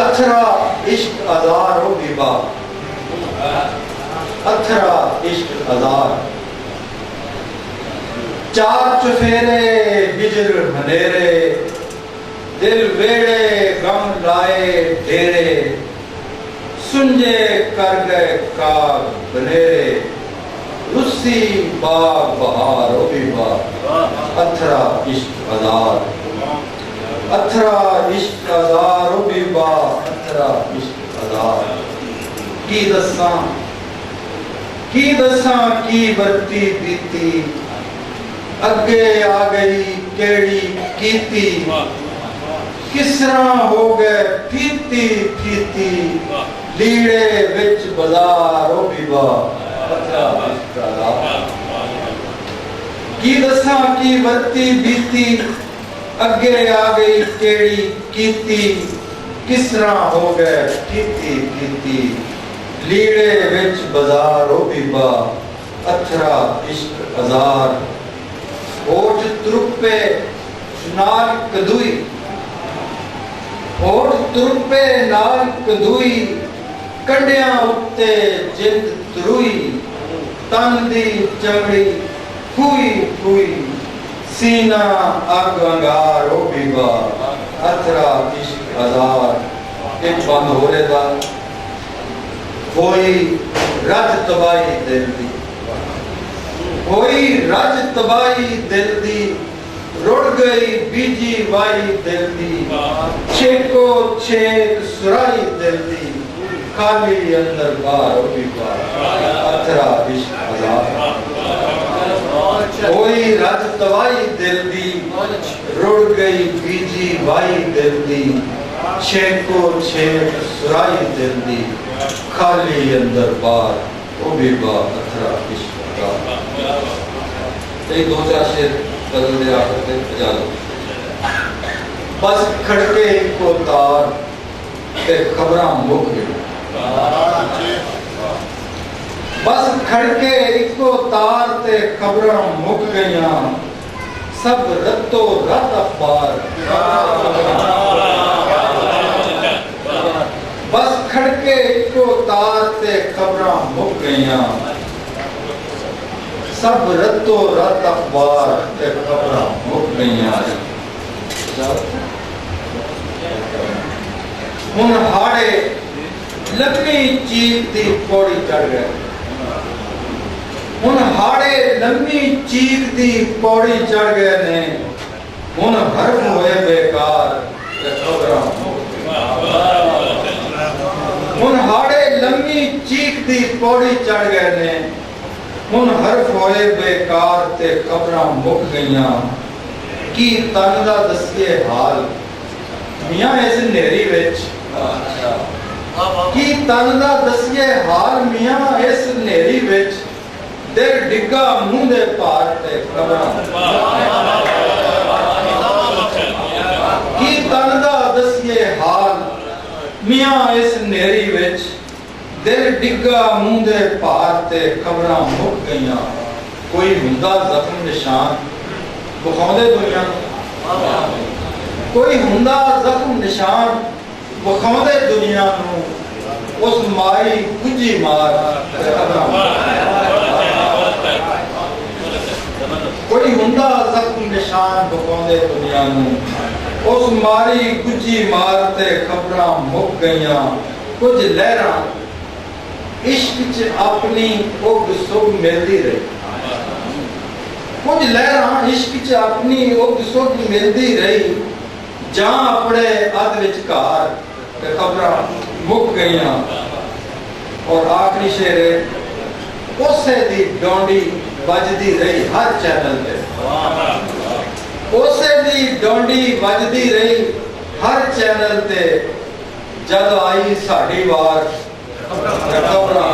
अथरा इश्क आजार हो बिबा, अथरा इश्क आजार। चार चुफेरे हिजर हनेरे, दिल वेड़े गम लाए ढेरे, सुंजे कर गए काग बनेरे, रुस्सी बाग बहार हो बिबा, अथरा इश्क आजार, अथरा इश्क आजार हो बिबा, अथरा इश्क आजार। की दसां की बरती बीती, अगे आ गई केड़ी कीती, किसरा हो गए फीती फीती, लीड़े विच बाजार हो बिबा, अथरा इश्क आजार। की दसां की बरती बीती, अगे आ गई केड़ी कीती, किसरा हो गए फीती फीती, लीड़े विच बाजार हो बिबा, अथरा इश्क आजार। होठ तुरुपे नाल कदुई, होठ तुरुपे नाल कदुई, कंडियां उत्ते जिंद तरुई, तन दी चमड़ी फूई फूई, सीना अग अंगार हो बिबा, अथरा इश्क आजार। एक बंद हो लेदा कोई रज तबाही दिल दी, कोई रज तबाही दिल दी, रुड़ गई बीजी वाई दिल दी, छेको छेक सुराई दिल दी, खाली अंदर बार हो बिबा, अथरा इश्क आजार। कोई रज तबाही दिल दी, रुड़ गई बीजी वाई दिल दी, छेको छेक सुराई दिल दी, खाली अंदर बार हो बिबा, अथरा इश्क आजार। एक दो चार शेर बदल दे आकर के बजा दो। बस खड़के को तार ते खबरां मुक गई, बस खड़के इको तार ते खबरां मुक गईयां, सब रत्तो रत अखबार, बस खड़के इको तार ते खबरां मुक गईयां, सब रत्तो रत अखबार ते खबरां मुक गईयां। हुण हाड़े लम्मी चीख दी पौड़ी चढ़ गए, हुण हाड़े लम्मी चीख दी पौड़ी चढ़ गए ने, हुण हरफ होए बेकार ते खबरां मुक गईयां। हुण हाड़े लम्मी चीख दी पौड़ी चढ़ गए ने, हुण हरफ होए बेकार ते खबरां मुक गईयां। की तन दा दसिए हाल मियां इस नेरी विच, की तन दा दसिए हाल मियां इस नेरी विच, दिल डिग्गा मुंह दे भार ते खबरां, की तन दा दसिए हाल मियां इस नेरी विच, दिल डिग्गा मुंह दे भार ते खबरां मुक गईयां। कोई हुंदा जख्म निशान बखाउंदे दुनिया नूं, कोई हुंदा जख्म निशान बखाउंदे दुनिया नूं, उस मारी गुंजी मार ते खबरां, कोई हुंदा जख्म निशान बखाउंदे दुनिया नूं, उस मारी गुंजी मार ते खबरां मुक गईयां। कुछ लहरां इश्क च अपनी उग सुग मिलती रही, कुछ लहरां इश्क च अपनी उग सुग मिलती रही, जां अपने अध विचकार ते खबरां मुक गईयां। और आखिरी शेर उसे दी डोंडी बजदी रही हर चैनल पे, उसे दी डोंडी बजदी रही हर चैनल ते, जद आई साडी वार खबरां